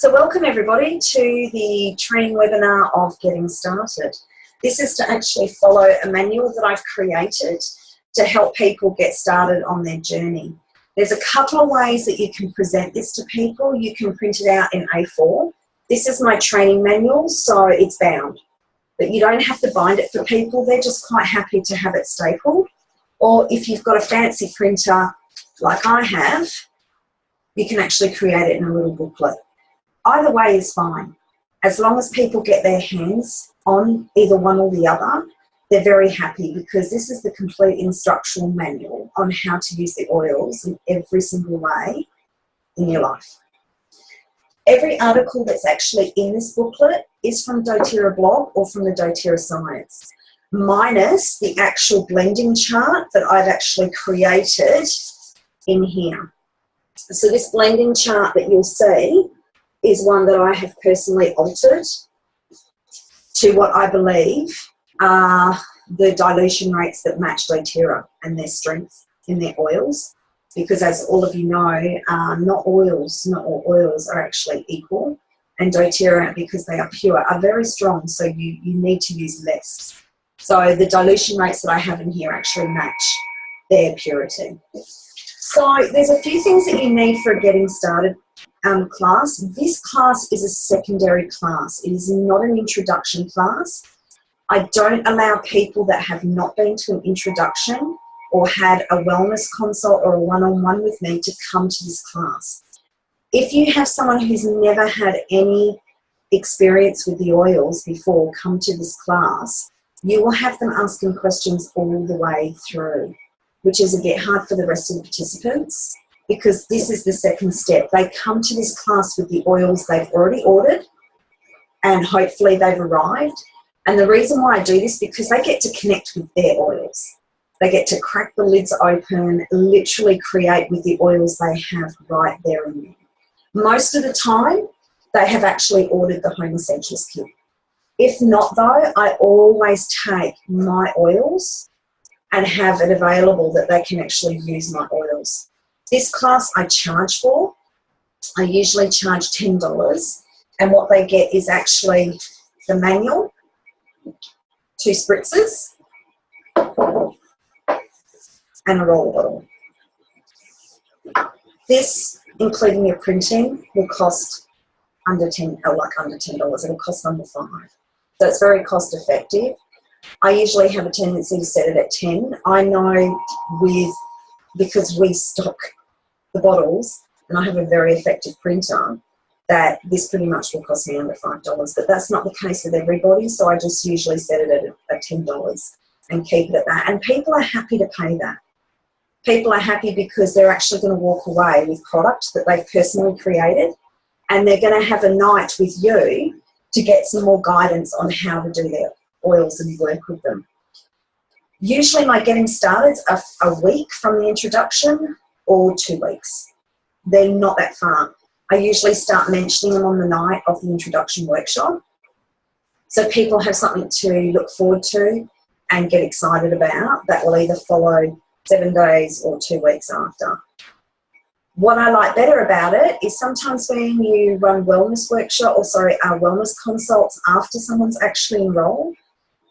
So welcome everybody to the training webinar of Getting Started. This is to actually follow a manual that I've created to help people get started on their journey. There's a couple of ways that you can present this to people. You can print it out in A4. This is my training manual, so it's bound. But you don't have to bind it for people. They're just quite happy to have it stapled. Or if you've got a fancy printer like I have, you can actually create it in a little booklet. Either way is fine. As long as people get their hands on either one or the other, they're very happy because this is the complete instructional manual on how to use the oils in every single way in your life. Every article that's actually in this booklet is from doTERRA blog or from the doTERRA Science, minus the actual blending chart that I've actually created in here. So this blending chart that you'll see is one that I have personally altered to what I believe are the dilution rates that match doTERRA and their strength in their oils. Because as all of you know, not all oils are actually equal. And doTERRA, because they are pure, are very strong, so you need to use less. So the dilution rates that I have in here actually match their purity. So there's a few things that you need for a Getting Started class. This class is a secondary class. It is not an introduction class. I don't allow people that have not been to an introduction or had a wellness consult or a one-on-one with me to come to this class. If you have someone who's never had any experience with the oils before come to this class, you will have them asking questions all the way through, which is a bit hard for the rest of the participants because this is the second step. They come to this class with the oils they've already ordered and hopefully they've arrived. And the reason why I do this, because they get to connect with their oils. They get to crack the lids open, literally create with the oils they have right there and then. Most of the time, they have actually ordered the Home Essentials kit. If not though, I always take my oils and have it available that they can actually use my oils. This class I charge for. I usually charge $10, and what they get is actually the manual, 2 spritzers, and a roller bottle. This, including your printing, will cost under $10. It'll cost under $5. So it's very cost effective. I usually have a tendency to set it at 10. I know because we stock the bottles and I have a very effective printer, that this pretty much will cost me under $5. But that's not the case with everybody, so I just usually set it at $10 and keep it at that. And people are happy to pay that. People are happy because they're actually going to walk away with product that they've personally created, and they're going to have a night with you to get some more guidance on how to do their oils and work with them. Usually my Getting Started are a week from the introduction or 2 weeks. They're not that far. I usually start mentioning them on the night of the introduction workshop, so people have something to look forward to and get excited about. That will either follow 7 days or 2 weeks after. What I like better about it is sometimes when you run wellness consults after someone's actually enrolled,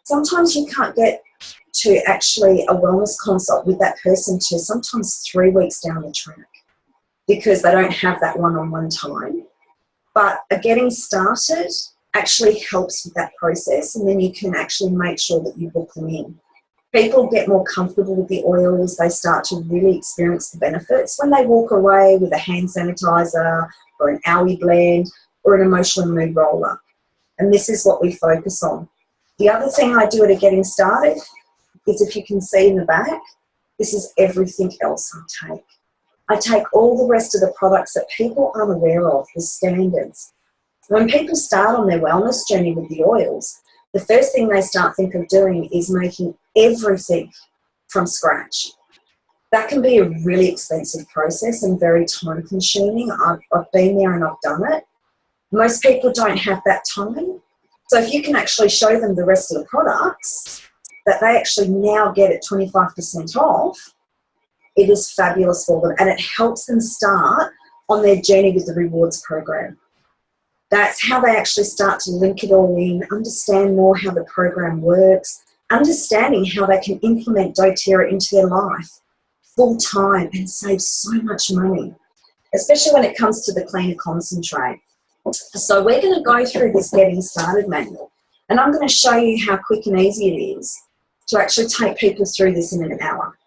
sometimes you can't get to actually a wellness consult with that person to sometimes 3 weeks down the track because they don't have that one-on-one time. But a Getting Started actually helps with that process, and then you can actually make sure that you book them in. People get more comfortable with the oils. They start to really experience the benefits when they walk away with a hand sanitizer or an owie blend or an emotional mood roller. And this is what we focus on. The other thing I do at a Getting Started is, if you can see in the back, this is everything else I take. I take all the rest of the products that people aren't aware of, the standards. When people start on their wellness journey with the oils, the first thing they start thinking of doing is making everything from scratch. That can be a really expensive process and very time consuming. I've been there and I've done it. Most people don't have that time. So if you can actually show them the rest of the products that they actually now get at 25% off, it is fabulous for them, and it helps them start on their journey with the rewards program. That's how they actually start to link it all in, understand more how the program works, understanding how they can implement doTERRA into their life full time and save so much money, especially when it comes to the clean concentrate. So we're going to go through this getting started manual, and I'm going to show you how quick and easy it is to actually take people through this in an hour.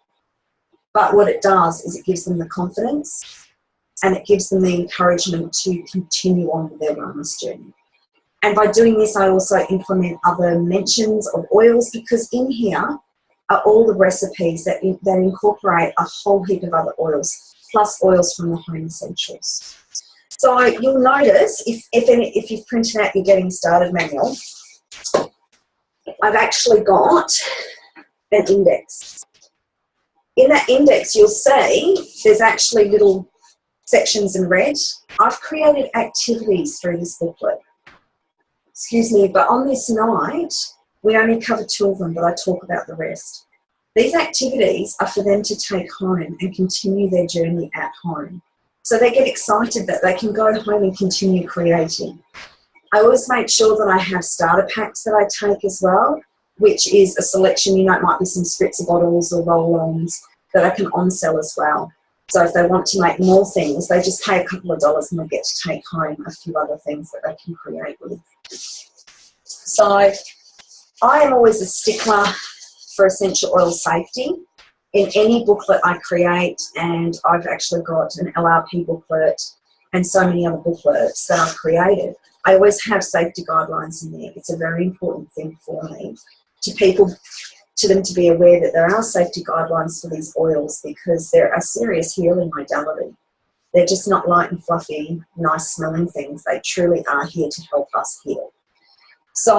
But what it does is it gives them the confidence and it gives them the encouragement to continue on with their wellness journey. And by doing this, I also implement other mentions of oils, because in here are all the recipes that incorporate a whole heap of other oils, plus oils from the home essentials. So you'll notice, if you've printed out your Getting Started manual, I've actually got an index. In that index, you'll see there's actually little sections in red. I've created activities through this booklet. Excuse me, but on this night, we only cover 2 of them, but I talk about the rest. These activities are for them to take home and continue their journey at home. So they get excited that they can go home and continue creating. I always make sure that I have starter packs that I take as well, which is a selection, it might be some spritzer bottles or roll-ons that I can on-sell as well. So if they want to make more things, they just pay a couple of dollars and they get to take home a few other things that they can create with. So I am always a stickler for essential oil safety in any booklet I create, and I've actually got an LRP booklet and so many other booklets that I've created. I always have safety guidelines in there. It's a very important thing for me to them to be aware that there are safety guidelines for these oils, because they're a serious healing modality. They're just not light and fluffy, nice smelling things. They truly are here to help us heal. So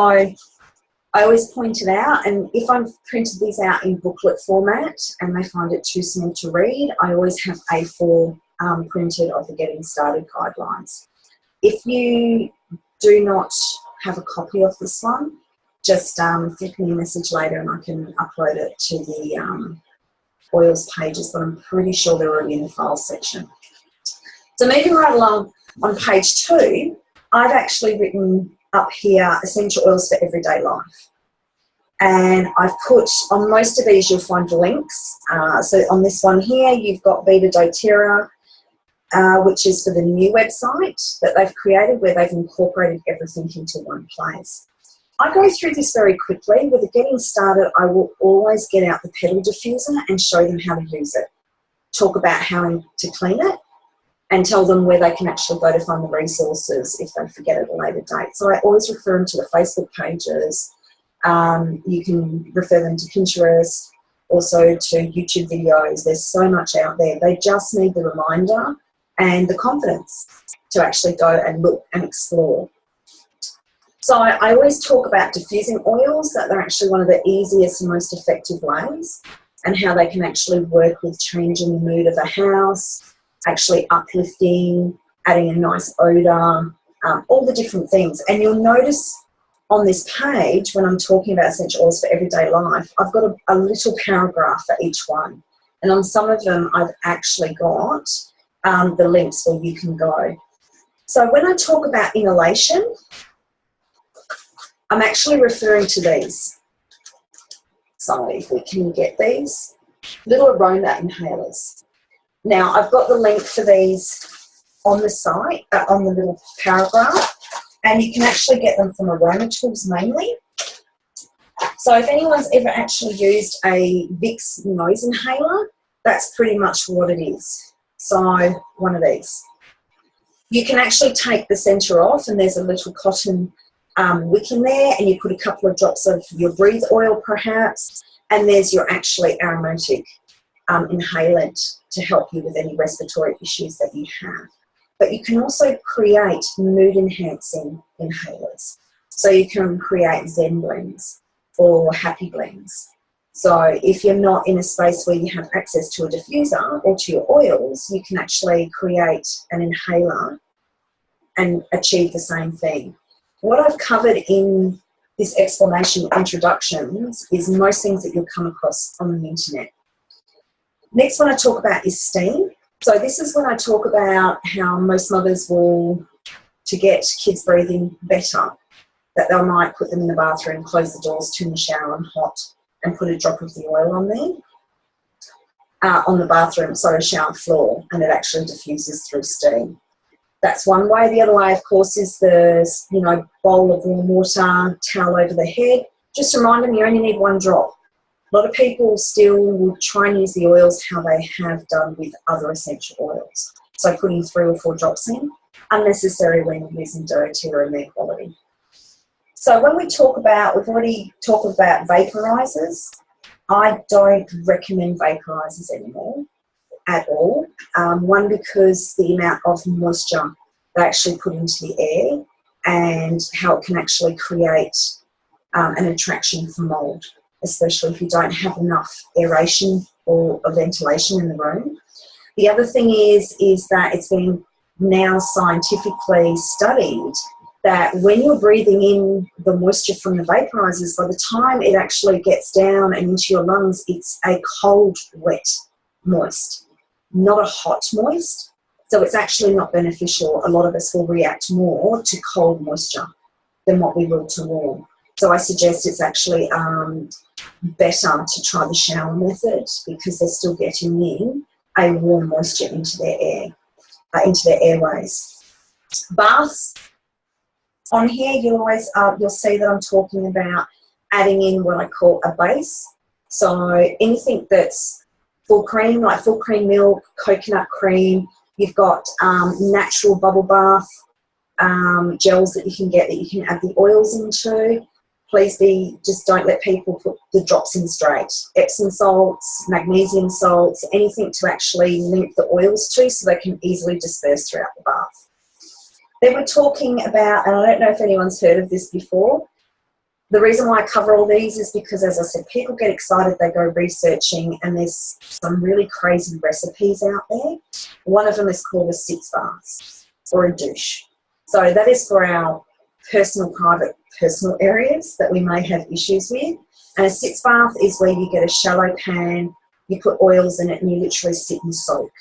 I always point it out, and if I've printed these out in booklet format and they find it too small to read, I always have A4 printed of the Getting Started guidelines. If you do not have a copy of this one, just flick me a message later and I can upload it to the oils pages, but I'm pretty sure they're already in the file section. So moving right along, on page 2, I've actually written up here essential oils for everyday life. And I've put, on most of these you'll find links. So on this one here, you've got Vita doTERRA, which is for the new website that they've created, where they've incorporated everything into one place. I go through this very quickly. With the Getting Started, I will always get out the petal diffuser and show them how to use it. Talk about how to clean it and tell them where they can actually go to find the resources if they forget at a later date. So I always refer them to the Facebook pages. You can refer them to Pinterest, also to YouTube videos. There's so much out there. They just need the reminder and the confidence to actually go and look and explore. So I always talk about diffusing oils, that they're actually one of the easiest and most effective ways, and how they can actually work with changing the mood of a house, actually uplifting, adding a nice odour, all the different things. And you'll notice on this page, when I'm talking about essential oils for everyday life, I've got a little paragraph for each one. And on some of them, I've actually got the links where you can go. So when I talk about inhalation, I'm actually referring to these. So if we can get these little aroma inhalers. Now, I've got the link for these on the site, on the little paragraph, and you can actually get them from Aroma Tools mainly. So if anyone's ever actually used a Vicks nose inhaler, that's pretty much what it is. So one of these. You can actually take the centre off, and there's a little cotton wick in there, and you put a couple of drops of your breathe oil perhaps, and there's your actually aromatic inhalant to help you with any respiratory issues that you have. But you can also create mood enhancing inhalers. So you can create Zen blends or happy blends. So if you're not in a space where you have access to a diffuser or to your oils, you can actually create an inhaler and achieve the same thing. What I've covered in this explanation introductions is most things that you'll come across on the internet. Next one I talk about is steam. So this is when I talk about how most mothers will to get kids breathing better, that they might put them in the bathroom, close the doors, turn the shower on hot, and put a drop of the oil on there, on the bathroom, shower floor, and it actually diffuses through steam. That's one way. The other way, of course, is the bowl of warm water, towel over the head. Just remind them you only need one drop. A lot of people still will try and use the oils how they have done with other essential oils. So putting 3 or 4 drops in, unnecessary when you're using doTERRA and their quality. So when we talk about, we've already talked about vaporizers. I don't recommend vaporizers anymore at all. One, because the amount of moisture they actually put into the air and how it can actually create an attraction for mold, especially if you don't have enough aeration or ventilation in the room. The other thing is that it's been now scientifically studied that when you're breathing in the moisture from the vaporizers, by the time it actually gets down and into your lungs, it's a cold, wet, moist, not a hot moist. So it's actually not beneficial. A lot of us will react more to cold moisture than what we will to warm. So I suggest it's actually better to try the shower method, because they're still getting in a warm moisture into their air, into their airways. Baths. On here, you'll see that I'm talking about adding in what I call a base. So anything that's full cream, like full cream milk, coconut cream. You've got natural bubble bath gels that you can get that you can add the oils into. Please just don't let people put the drops in straight. Epsom salts, magnesium salts, anything to actually link the oils to so they can easily disperse throughout the bath. Then we're talking about, and I don't know if anyone's heard of this before, the reason why I cover all these is because, as I said, people get excited, they go researching, and there's some really crazy recipes out there. One of them is called a sitz bath or a douche. So that is for our private personal areas that we may have issues with. And a sitz bath is where you get a shallow pan, you put oils in it, and you literally sit and soak.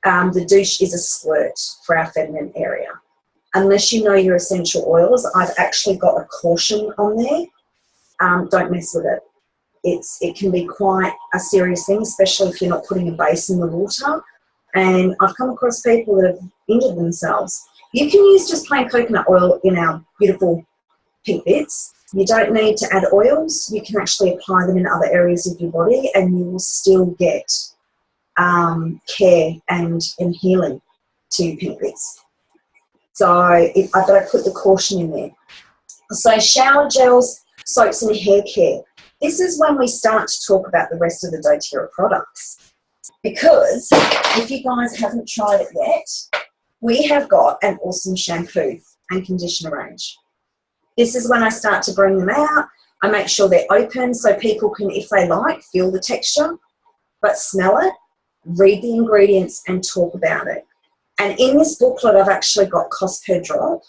The douche is a squirt for our feminine area. Unless you know your essential oils, I've actually got a caution on there. Don't mess with it. It can be quite a serious thing, especially if you're not putting a base in the water. And I've come across people that have injured themselves. You can use just plain coconut oil in our beautiful pink bits. You don't need to add oils. You can actually apply them in other areas of your body, and you will still get care and healing to your pink bits. So I've got to put the caution in there. So shower gels, soaps and hair care. This is when we start to talk about the rest of the doTERRA products. Because if you guys haven't tried it yet, we have got an awesome shampoo and conditioner range. This is when I start to bring them out. I make sure they're open so people can, if they like, feel the texture, but smell it, read the ingredients and talk about it. And in this booklet, I've actually got cost per drop,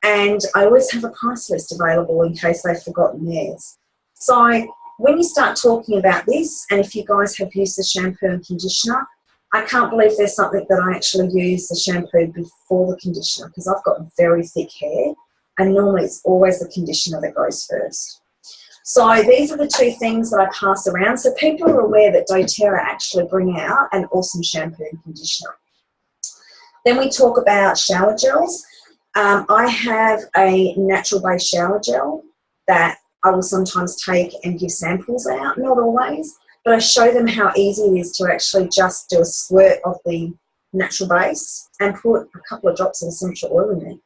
and I always have a price list available in case they've forgotten theirs. So when you start talking about this, and if you guys have used the shampoo and conditioner, I can't believe there's something that I actually use the shampoo before the conditioner, because I've got very thick hair, and normally it's always the conditioner that goes first. So these are the two things that I pass around, so people are aware that doTERRA actually bring out an awesome shampoo and conditioner. Then we talk about shower gels. I have a natural-based shower gel that I will sometimes take and give samples out, not always, but I show them how easy it is to actually just do a squirt of the natural base and put a couple of drops of essential oil in there.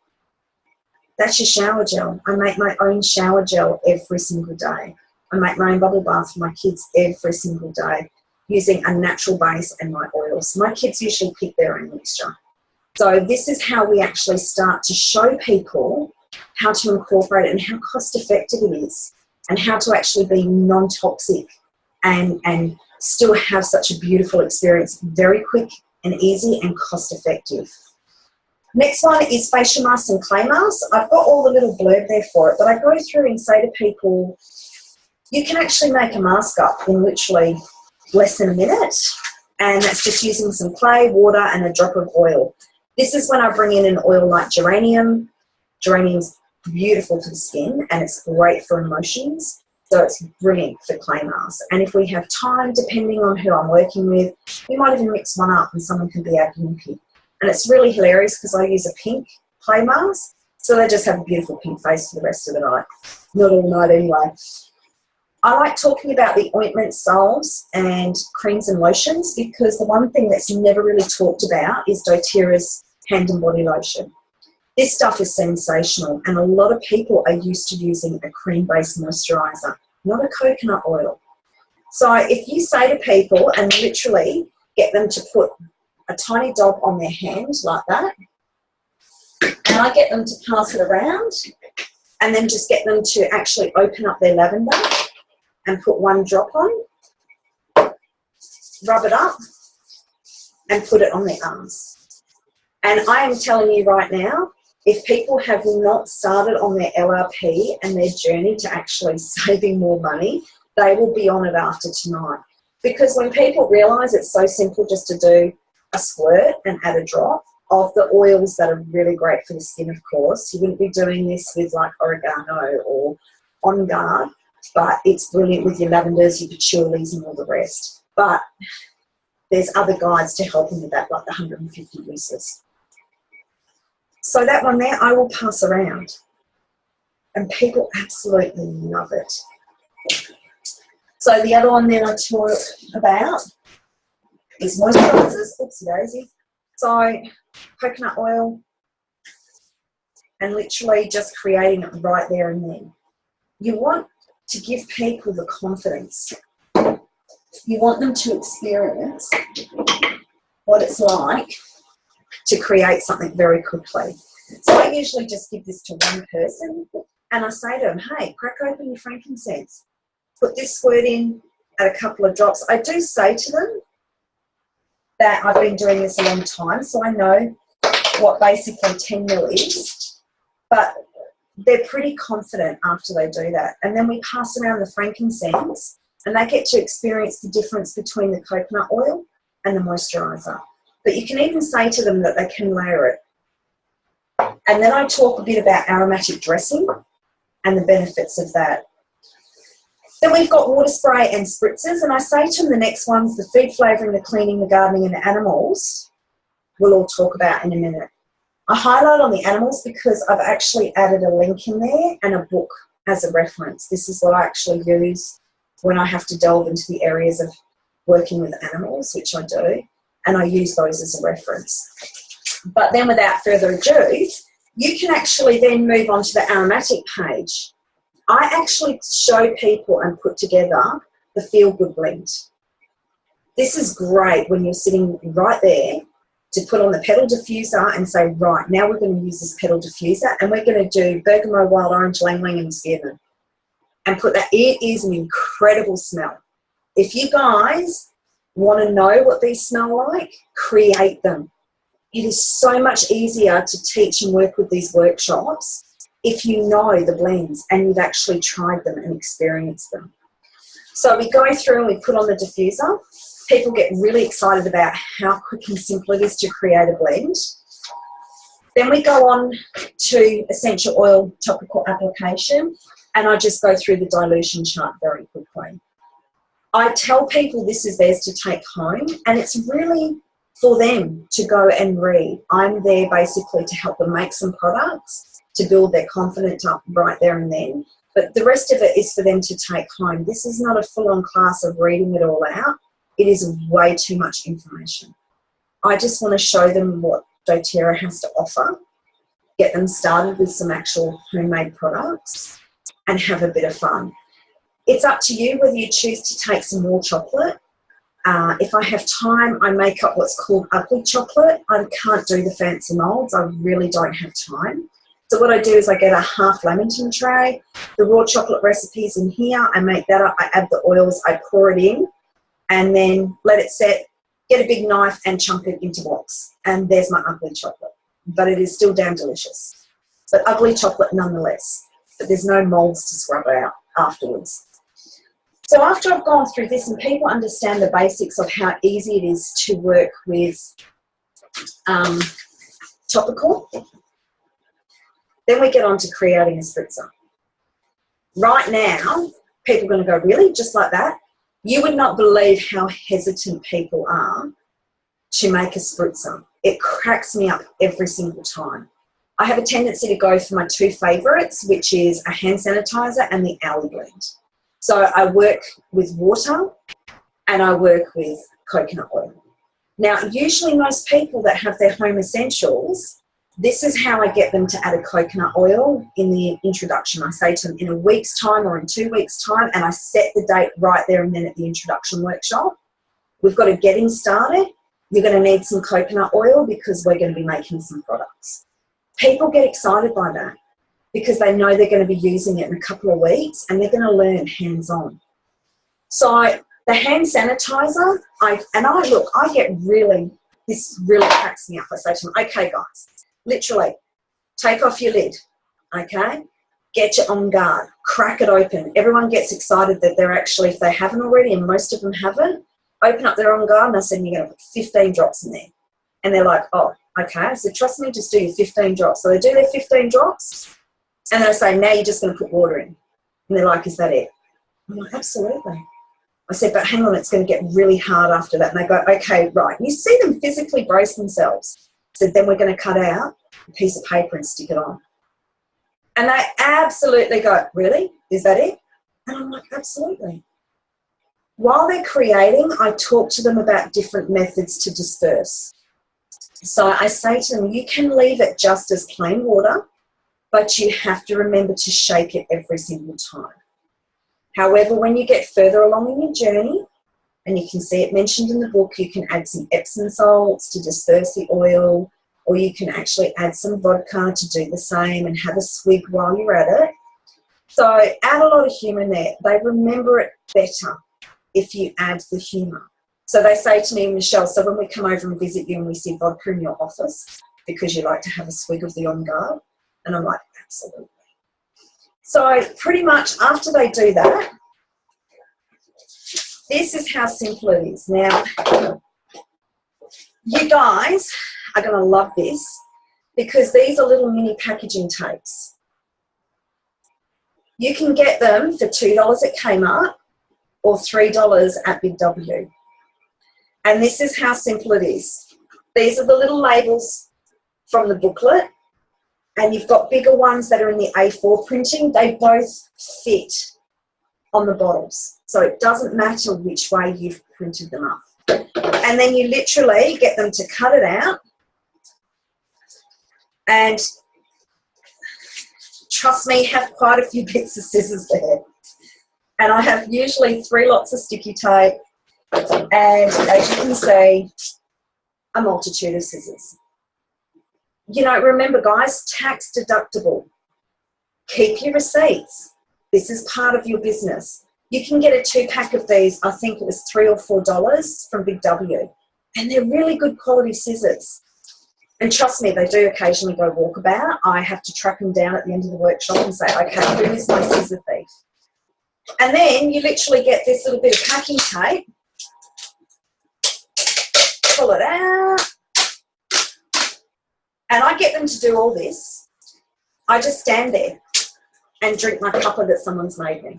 That's your shower gel. I make my own shower gel every single day. I make my own bubble bath for my kids every single day using a natural base and my oils. My kids usually pick their own mixture. So this is how we actually start to show people how to incorporate it and how cost effective it is, and how to actually be non-toxic and still have such a beautiful experience, very quick and easy and cost effective. Next one is facial masks and clay masks. I've got all the little blurb there for it, but I go through and say to people, you can actually make a mask up in literally less than a minute, and that's just using some clay, water and a drop of oil. This is when I bring in an oil like geranium. Geranium's beautiful for the skin and it's great for emotions. So it's brilliant for clay masks. And if we have time, depending on who I'm working with, we might even mix one up and someone can be our guinea pig. And it's really hilarious because I use a pink clay mask, so they just have a beautiful pink face for the rest of the night. Not all night anyway. I like talking about the ointments, salves and creams and lotions because the one thing that's never really talked about is doTERRA's hand and body lotion. This stuff is sensational and a lot of people are used to using a cream-based moisturiser, not a coconut oil. So if you say to people and literally get them to put a tiny dab on their hand like that, and I get them to pass it around and then just get them to actually open up their lavender and put one drop on, rub it up and put it on their arms. And I am telling you right now, if people have not started on their LRP and their journey to actually saving more money, they will be on it after tonight. Because when people realise it's so simple just to do a squirt and add a drop of the oils that are really great for the skin, of course. You wouldn't be doing this with like oregano or On Guard, but it's brilliant with your lavenders, your patchoulis and all the rest. But there's other guides to help them with that, like the 150 uses. So that one there, I will pass around. And people absolutely love it. So the other one there I talk about is moisturisers. Oopsie daisy. So coconut oil and literally just creating it right there and then. You want to give people the confidence. You want them to experience what it's like to create something very quickly. So I usually just give this to one person and I say to them, hey, crack open your frankincense. Put this squirt in, add a couple of drops. I do say to them that I've been doing this a long time, so I know what basically 10 mil is, but they're pretty confident after they do that. And then we pass around the frankincense and they get to experience the difference between the coconut oil and the moisturiser. But you can even say to them that they can layer it. And then I talk a bit about aromatic dressing and the benefits of that. Then we've got water spray and spritzers, and I say to them the next ones, the food flavouring, the cleaning, the gardening and the animals, we'll all talk about in a minute. I highlight on the animals because I've actually added a link in there and a book as a reference. This is what I actually use when I have to delve into the areas of working with animals, which I do, and I use those as a reference. But then without further ado, you can actually then move on to the aromatic page. I actually show people and put together the Feel Good blend. This is great when you're sitting right there to put on the petal diffuser and say, right, now we're going to use this petal diffuser and we're going to do bergamot, wild orange, lang lang and spearmint. And put that, it is an incredible smell. If you guys want to know what these smell like, create them. It is so much easier to teach and work with these workshops if you know the blends and you've actually tried them and experienced them. So we go through and we put on the diffuser. People get really excited about how quick and simple it is to create a blend. Then we go on to essential oil topical application, and I just go through the dilution chart very quickly. I tell people this is theirs to take home, and it's really for them to go and read. I'm there basically to help them make some products, to build their confidence up right there and then. But the rest of it is for them to take home. This is not a full-on class of reading it all out. It is way too much information. I just want to show them what doTERRA has to offer, get them started with some actual homemade products, and have a bit of fun. It's up to you whether you choose to take some more chocolate. If I have time, I make up what's called ugly chocolate. I can't do the fancy molds. I really don't have time. So what I do is I get a half Lamington tray. The raw chocolate recipe's in here. I make that up. I add the oils. I pour it in and then let it set. Get a big knife and chunk it into blocks. And there's my ugly chocolate. But it is still damn delicious. But ugly chocolate nonetheless. But there's no molds to scrub out afterwards. So after I've gone through this and people understand the basics of how easy it is to work with topical. Then we get on to creating a spritzer. Right now, people are going to go, really? Just like that? You would not believe how hesitant people are to make a spritzer. It cracks me up every single time. I have a tendency to go for my two favourites, which is a hand sanitizer and the aloe blend. So I work with water and I work with coconut oil. Now, usually most people that have their home essentials, this is how I get them to add a coconut oil in the introduction. I say to them in a week's time or in 2 weeks' time, and I set the date right there and then at the introduction workshop. We've got to get him started. You're going to need some coconut oil because we're going to be making some products. People get excited by that because they know they're going to be using it in a couple of weeks and they're going to learn hands-on. So the hand sanitizer, I get really, this really cracks me up. I say to them, okay guys, literally take off your lid, okay? Get your on guard, crack it open. Everyone gets excited that they're actually, if they haven't already, and most of them haven't, open up their on guard and I said, you're going to put 15 drops in there. And they're like, oh, okay. I said, trust me, just do your 15 drops. So they do their 15 drops and they say, now you're just going to put water in. And they're like, is that it? I'm like, absolutely. I said, but hang on, it's going to get really hard after that. And they go, okay, right. And you see them physically brace themselves. I said, then we're going to cut out a piece of paper and stick it on. And they absolutely go, really? Is that it? And I'm like, absolutely. While they're creating, I talk to them about different methods to disperse. So I say to them, you can leave it just as plain water, but you have to remember to shake it every single time. However, when you get further along in your journey, and you can see it mentioned in the book, you can add some Epsom salts to disperse the oil, or you can actually add some vodka to do the same and have a swig while you're at it. So add a lot of humour in there. They remember it better if you add the humour. So they say to me, Michelle, so when we come over and visit you and we see vodka in your office because you like to have a swig of the On Guard, and I'm like, absolutely. So pretty much after they do that, this is how simple it is. Now, you guys are going to love this because these are little mini packaging tapes. You can get them for $2 at Kmart or $3 at Big W. And this is how simple it is. These are the little labels from the booklet, and you've got bigger ones that are in the A4 printing. They both fit on the bottles, so it doesn't matter which way you've printed them up. And then you literally get them to cut it out, and trust me, have quite a few bits of scissors there. And I have usually 3 lots of sticky tape, and as you can see, a multitude of scissors. You know, remember guys, tax deductible. Keep your receipts. This is part of your business. You can get a 2-pack of these, I think it was $3 or $4 from Big W. And they're really good quality scissors. And trust me, they do occasionally go walkabout. I have to track them down at the end of the workshop and say, okay, who is my scissor thief? And then you literally get this little bit of packing tape, pull it out, and I get them to do all this. I just stand there and drink my cuppa that someone's made me.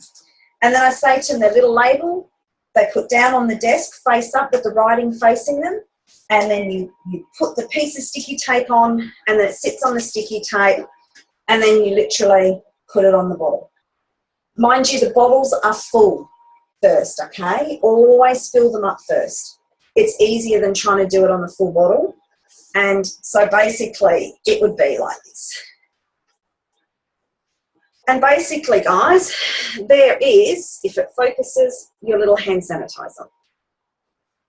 And then I say to them, their little label, they put down on the desk, face up with the writing facing them, and then you put the piece of sticky tape on, and then it sits on the sticky tape, and then you literally put it on the bottle. Mind you, the bottles are full first, okay? Always fill them up first. It's easier than trying to do it on the full bottle. And so basically, it would be like this. And basically, guys, there is, if it focuses, your little hand sanitizer.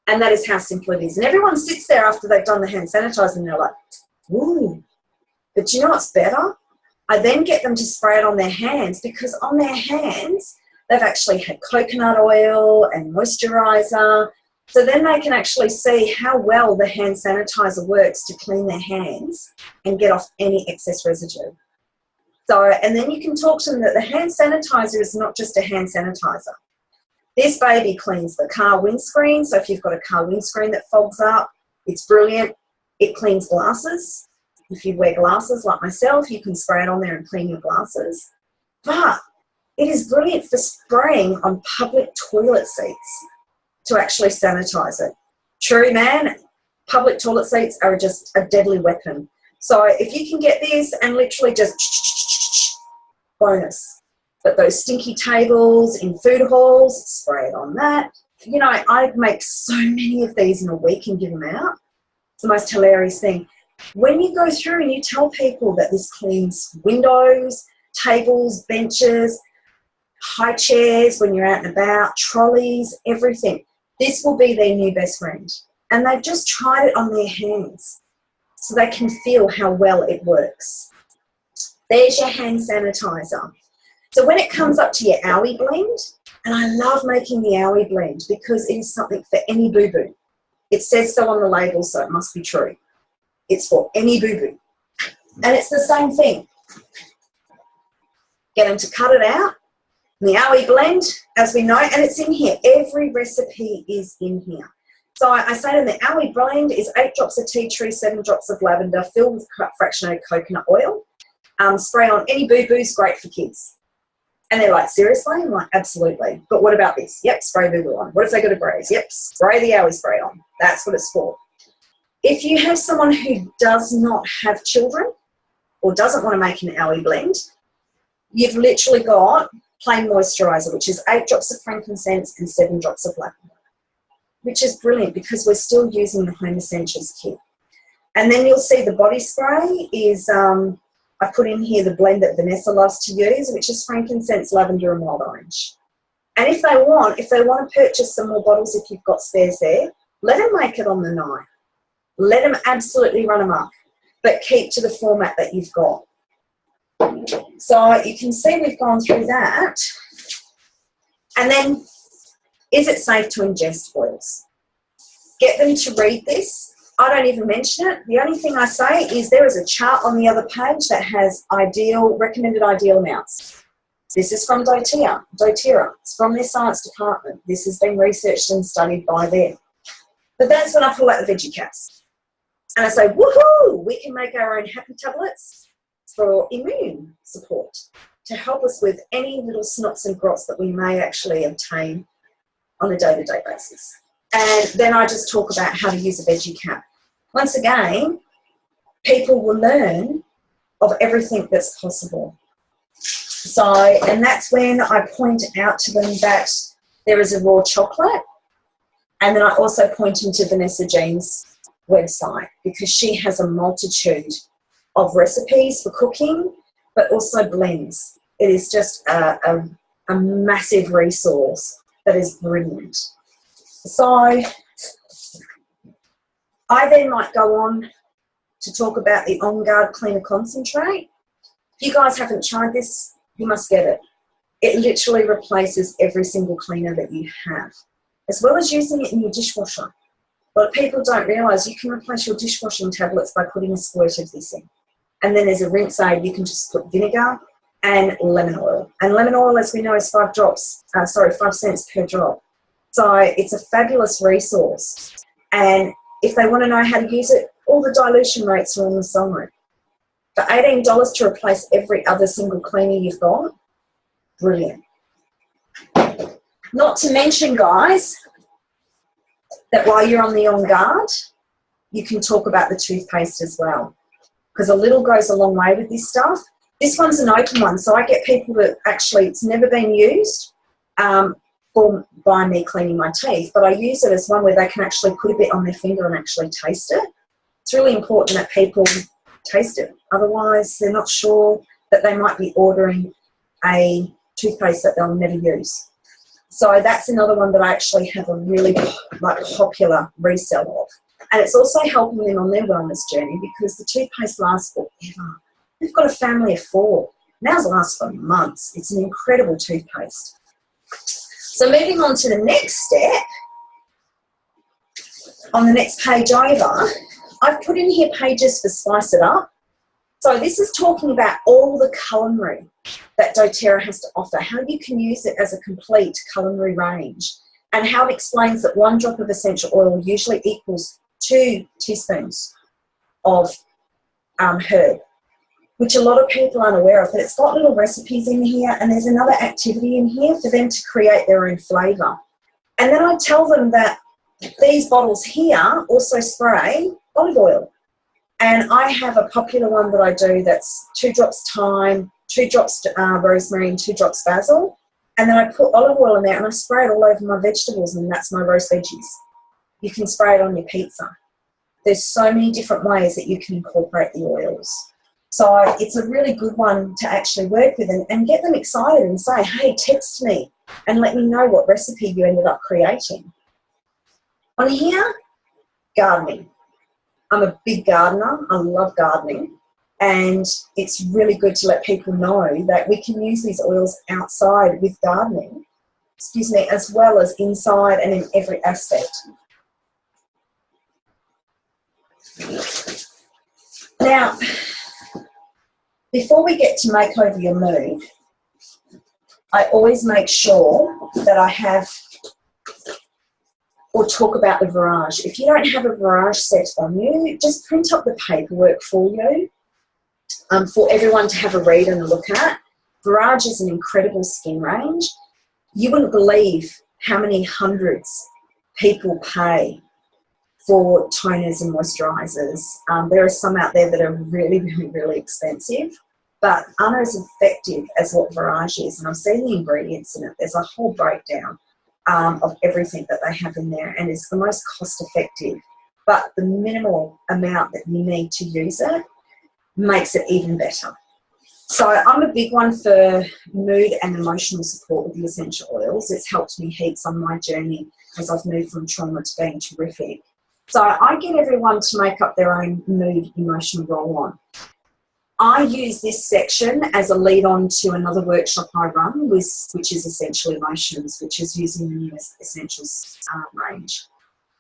And that is how simple it is. And everyone sits there after they've done the hand sanitizer and they're like, ooh. But you know what's better? I then get them to spray it on their hands, because on their hands, they've actually had coconut oil and moisturizer. So then they can actually see how well the hand sanitizer works to clean their hands and get off any excess residue. So, and then you can talk to them that the hand sanitizer is not just a hand sanitizer. This baby cleans the car windscreen. So if you've got a car windscreen that fogs up, it's brilliant. It cleans glasses. If you wear glasses like myself, you can spray it on there and clean your glasses. But it is brilliant for spraying on public toilet seats to actually sanitize it. True, man, public toilet seats are just a deadly weapon. So if you can get this and literally just bonus. But those stinky tables in food halls, spray it on that. You know, I make so many of these in a week and give them out. It's the most hilarious thing. When you go through and you tell people that this cleans windows, tables, benches, high chairs when you're out and about, trolleys, everything, this will be their new best friend. And they've just tried it on their hands so they can feel how well it works. There's your hand sanitizer. So when it comes up to your owie blend, and I love making the owie blend because it is something for any boo-boo. It says so on the label, so it must be true. It's for any boo-boo. And it's the same thing. Get them to cut it out. And the owie blend, as we know, and it's in here. Every recipe is in here. So I say to them, the owie blend is 8 drops of tea tree, 7 drops of lavender, filled with fractionated coconut oil. Spray on any boo-boos, great for kids. And they're like, seriously? I'm like, absolutely. But what about this? Yep, spray boo-boo on. What if they got a graze? Yep, spray the owie spray on. That's what it's for. If you have someone who does not have children or doesn't want to make an owie blend, you've literally got plain moisturiser, which is 8 drops of frankincense and 7 drops of lavender, which is brilliant because we're still using the Home Essentials kit. And then you'll see the body spray is, I put in here the blend that Vanessa loves to use, which is frankincense, lavender and wild orange. And if they want to purchase some more bottles, if you've got spares there, let them make it on the night. Let them absolutely run them up, but keep to the format that you've got. So you can see we've gone through that. And then, is it safe to ingest oils? Get them to read this. I don't even mention it. The only thing I say is there is a chart on the other page that has recommended ideal amounts. This is from doTERRA. It's from their science department. This has been researched and studied by them. But that's when I pull out the veggie caps. And I say, woohoo, we can make our own happy tablets for immune support to help us with any little snots and grots that we may actually obtain on a day-to-day basis. And then I just talk about how to use a veggie cap. Once again, people will learn of everything that's possible. So, and that's when I point out to them that there is a raw chocolate. And then I also point them to Vanessa Jean's website because she has a multitude of recipes for cooking, but also blends. It is just a massive resource that is brilliant. So I then might go on to talk about the On Guard Cleaner Concentrate. If you guys haven't tried this, you must get it. It literally replaces every single cleaner that you have, as well as using it in your dishwasher. But people don't realise you can replace your dishwashing tablets by putting a squirt of this in. And then there's a rinse aid. You can just put vinegar and lemon oil. And lemon oil, as we know, is 5 cents per drop. So it's a fabulous resource. And if they want to know how to use it, all the dilution rates are on the side. For $18 to replace every other single cleaner you've got, brilliant. Not to mention, guys, that while you're on the On Guard, you can talk about the toothpaste as well, because a little goes a long way with this stuff. This one's an open one, so I get people that actually, it's never been used by me cleaning my teeth, but I use it as one where they can actually put a bit on their finger and actually taste it. It's really important that people taste it. Otherwise, they're not sure that they might be ordering a toothpaste that they'll never use. So that's another one that I actually have a really popular resell of. And it's also helping them on their wellness journey because the toothpaste lasts forever. We've got a family of 4. Now it lasts for months. It's an incredible toothpaste. So moving on to the next step, on the next page over, I've put in here pages for Spice It Up. So this is talking about all the culinary that doTERRA has to offer, how you can use it as a complete culinary range, and how it explains that 1 drop of essential oil usually equals 2 teaspoons of herb, which a lot of people aren't aware of, but it's got little recipes in here, and there's another activity in here for them to create their own flavour. And then I tell them that these bottles here also spray olive oil. And I have a popular one that I do that's 2 drops thyme, 2 drops rosemary, and 2 drops basil. And then I put olive oil in there and I spray it all over my vegetables, and that's my roast veggies. You can spray it on your pizza. There's so many different ways that you can incorporate the oils. So it's a really good one to actually work with and get them excited and say, hey, text me and let me know what recipe you ended up creating. On here, gardening. I'm a big gardener. I love gardening. And it's really good to let people know that we can use these oils outside with gardening, as well as inside and in every aspect. Now, before we get to make over your mood, I always make sure that I have or talk about the Virage. If you don't have a Virage set on you, just print up the paperwork for you for everyone to have a read and a look at. Virage is an incredible skin range. You wouldn't believe how many hundreds people pay for toners and moisturisers. There are some out there that are really, really, really expensive, but aren't as effective as what Virage is. And I've seen the ingredients in it. There's a whole breakdown of everything that they have in there, and it's the most cost effective. But the minimal amount that you need to use it makes it even better. So I'm a big one for mood and emotional support with the essential oils. It's helped me heaps on my journey as I've moved from trauma to being terrific. So I get everyone to make up their own mood emotional roll-on. I use this section as a lead-on to another workshop I run, which is Essential Emotions, which is using the new Essentials range.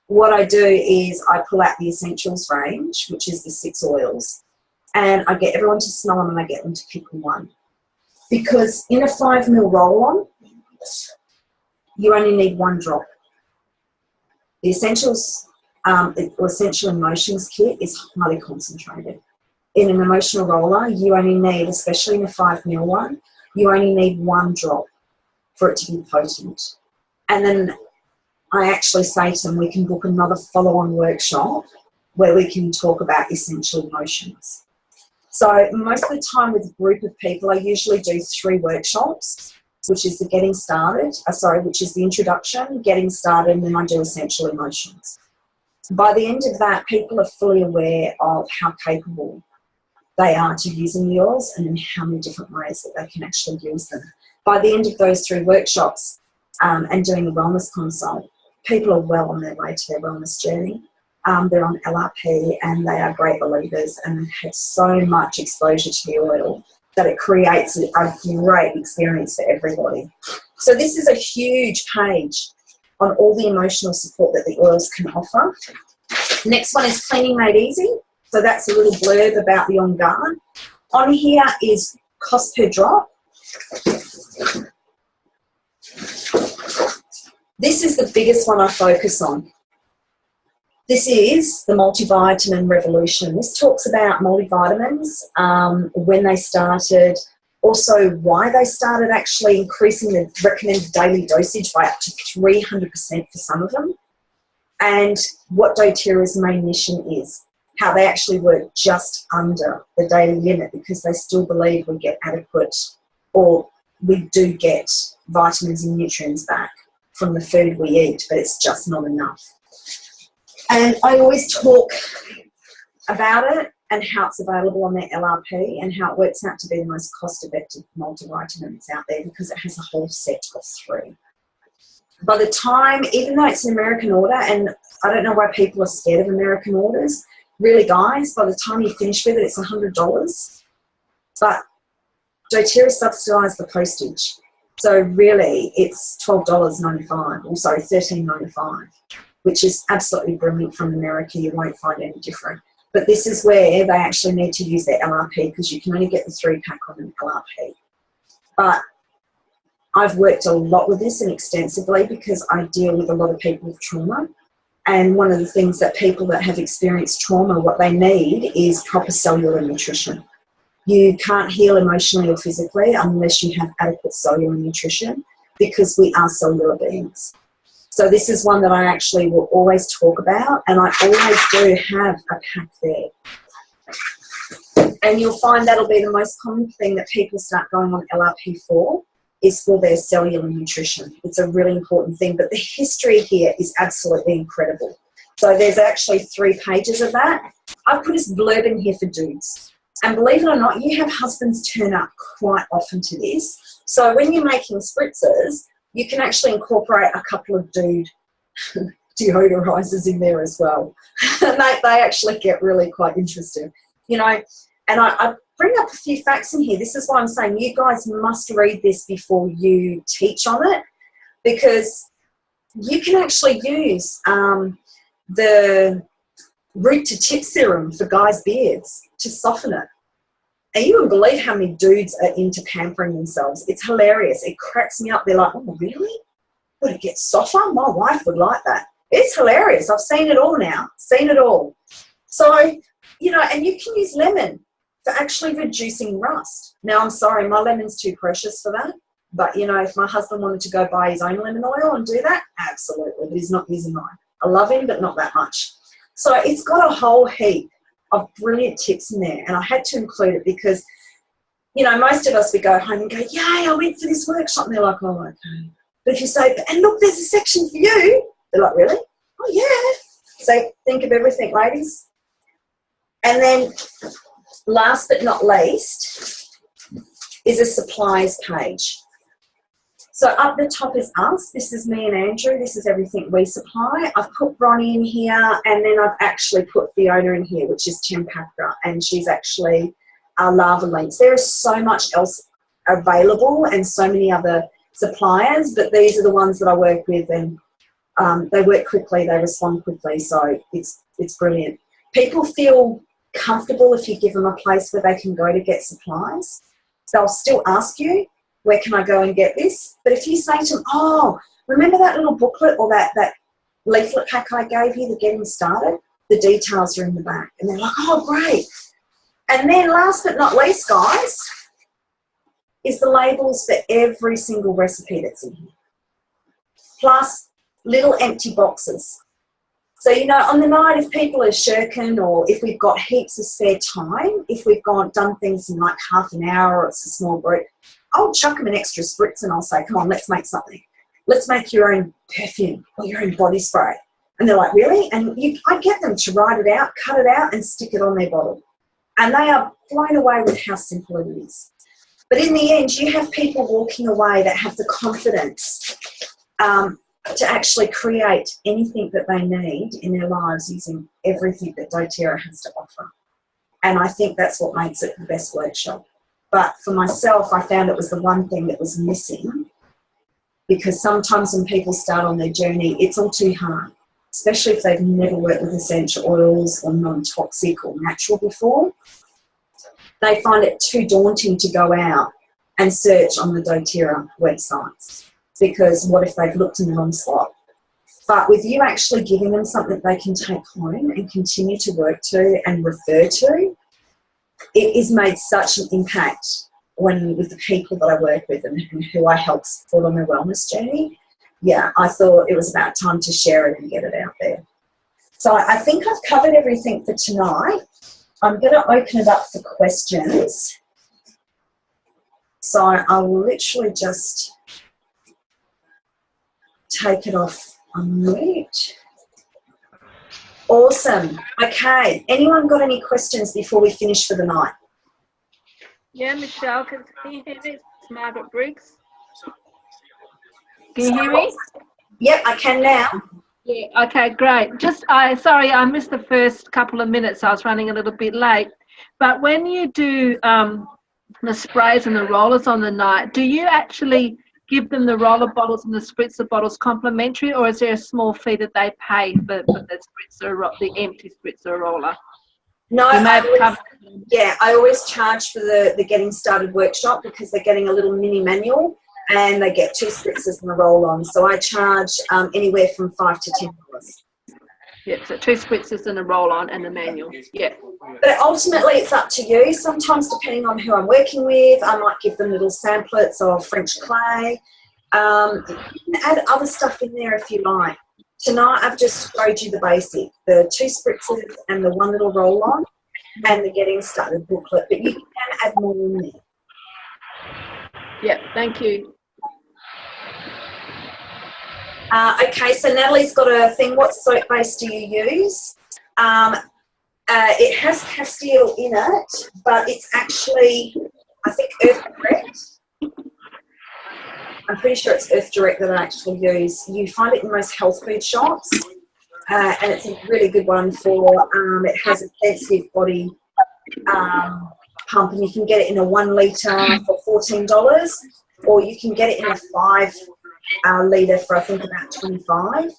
What I do is I pull out the Essentials range, which is the 6 oils, and I get everyone to smell them and I get them to pick one. Because in a 5 ml roll-on, you only need 1 drop. The Essentials or Essential Emotions kit is highly concentrated. In an emotional roller, you only need, especially in a 5 ml one, you only need 1 drop for it to be potent. And then I actually say to them, we can book another follow-on workshop where we can talk about essential emotions. So most of the time with a group of people, I usually do 3 workshops, which is the getting started, which is the introduction, getting started, and then I do essential emotions. By the end of that, people are fully aware of how capable they are to using the oils and in how many different ways that they can actually use them. By the end of those 3 workshops and doing the wellness consult, people are well on their way to their wellness journey. They're on LRP and they are great believers and have had so much exposure to the oil that it creates a great experience for everybody. So this is a huge page on all the emotional support that the oils can offer. Next one is Cleaning Made Easy. So that's a little blurb about the On Guard. On here is cost per drop. This is the biggest one I focus on. This is the multivitamin revolution. This talks about multivitamins, when they started, also why they started actually increasing the recommended daily dosage by up to 300% for some of them, and what doTERRA's main mission is, how they actually work just under the daily limit because they still believe we get adequate, or we do get vitamins and nutrients back from the food we eat, but it's just not enough. And I always talk about it and how it's available on their LRP and how it works out to be the most cost-effective multivitamin that's out there because it has a whole set of 3. By the time, even though it's an American order, and I don't know why people are scared of American orders, really guys, by the time you finish with it, it's $100. But doTERRA subsidised the postage. So really, it's $12.95, or sorry, $13.95, which is absolutely brilliant from America. You won't find any different. But this is where they actually need to use their LRP because you can only get the 3-pack on an LRP. But I've worked a lot with this and extensively because I deal with a lot of people with trauma, And one of the things that people that have experienced trauma, what they need is proper cellular nutrition. You can't heal emotionally or physically unless you have adequate cellular nutrition, because we are cellular beings. So this is one that I actually will always talk about, and I always do have a pack there. And you'll find that'll be the most common thing that people start going on LRP for, is for their cellular nutrition. It's a really important thing, but the history here is absolutely incredible. So there's actually 3 pages of that. I've put this blurb in here for dudes. And believe it or not, you have husbands turn up quite often to this. So when you're making spritzers, you can actually incorporate a couple of dude deodorizers in there as well. And they actually get really quite interesting. You know, and I bring up a few facts in here. This is why I'm saying you guys must read this before you teach on it, because you can actually use the root to tip serum for guys' beards to soften it. And you wouldn't believe how many dudes are into pampering themselves. It's hilarious. It cracks me up. They're like, oh, really? Would it get softer? My wife would like that. It's hilarious. I've seen it all now. Seen it all. So, you know, and you can use lemon for actually reducing rust. Now, I'm sorry, my lemon's too precious for that. But, you know, if my husband wanted to go buy his own lemon oil and do that, absolutely. But he's not using mine. I love him, but not that much. So it's got a whole heap of brilliant tips in there. And I had to include it because, you know, most of us, we go home and go, yay, I went for this workshop. And they're like, oh, okay. But if you say, and look, there's a section for you. They're like, really? Oh, yeah. So think of everything, ladies. And then last but not least is a supplies page. So up the top is us. This is me and Andrew. This is everything we supply. I've put Bronnie in here, and then I've actually put Fiona in here, which is Tempacra, and she's actually our lava links. There is so much else available and so many other suppliers, but these are the ones that I work with, and they work quickly, they respond quickly, so it's brilliant. People feel comfortable if you give them a place where they can go to get supplies. They'll still ask you, where can I go and get this? But if you say to them, oh, remember that little booklet or that leaflet pack I gave you, the Getting Started? The details are in the back. And they're like, oh, great. And then last but not least, guys, is the labels for every single recipe that's in here. Plus little empty boxes. So, you know, on the night, if people are shirking, or if we've got heaps of spare time, if we've done things in like half an hour or it's a small group, I'll chuck them an extra spritz and I'll say, come on, let's make something. Let's make your own perfume or your own body spray. And they're like, really? And I get them to write it out, cut it out and stick it on their bottle. And they are blown away with how simple it is. But in the end, you have people walking away that have the confidence to actually create anything that they need in their lives using everything that doTERRA has to offer. And I think that's what makes it the best workshop. But for myself, I found it was the one thing that was missing, because sometimes when people start on their journey, it's all too hard, especially if they've never worked with essential oils or non-toxic or natural before. They find it too daunting to go out and search on the doTERRA websites, because what if they've looked in the wrong spot? But with you actually giving them something they can take home and continue to work to and refer to, it has made such an impact with the people that I work with and who I help support on their wellness journey. Yeah, I thought it was about time to share it and get it out there. So I think I've covered everything for tonight. I'm going to open it up for questions. So I will literally just take it off on mute. Awesome. Okay. Anyone got any questions before we finish for the night? Yeah, Michelle, can you hear me? It's Margaret Briggs. Can you hear me? Yep, I can now. Yeah, okay, great. Sorry, I missed the first couple of minutes. I was running a little bit late. But when you do the sprays and the rollers on the night, do you actually give them the roller bottles and the spritzer bottles complimentary, or is there a small fee that they pay for the spritzer, the empty spritzer roller? No, I always charge for the Getting Started workshop, because they're getting a little mini manual and they get 2 spritzers and a roll-on. So I charge anywhere from $5 to $10. Yeah, so 2 spritzers and a roll-on and a manual. Yeah. But ultimately, it's up to you. Sometimes, depending on who I'm working with, I might give them little samplets of French clay. You can add other stuff in there if you like. Tonight, I've just showed you the basic, the 2 spritzers and the 1 little roll-on and the getting started booklet. But you can add more in there. Yeah, thank you. Okay, so Natalie's got a thing. What soap base do you use? It has Castile in it, but it's actually, I think, Earth Direct. I'm pretty sure it's Earth Direct that I actually use. You find it in most health food shops, and it's a really good one for, it has a sensitive body pump, and you can get it in a 1 litre for $14, or you can get it in a 5 litre for, I think, about $25.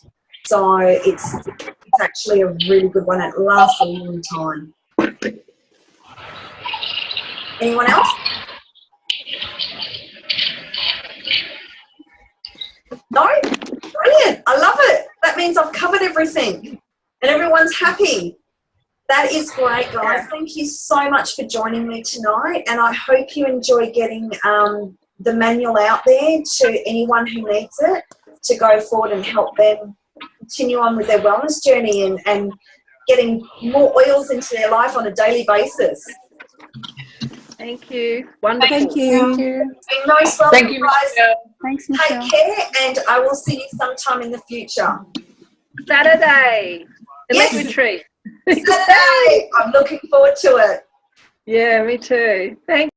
So it's actually a really good one. It lasts a long time. Anyone else? No? Brilliant. I love it. That means I've covered everything and everyone's happy. That is great, guys. Thank you so much for joining me tonight, and I hope you enjoy getting the manual out there to anyone who needs it to go forward and help them continue on with their wellness journey and getting more oils into their life on a daily basis. Thank you. Wonderful. Thank you. You've been most welcome, Thank you, guys. Michelle. Thanks, Michelle. Take care, and I will see you sometime in the future. Saturday. Yes. Retreat. Saturday. I'm looking forward to it. Yeah, me too. Thank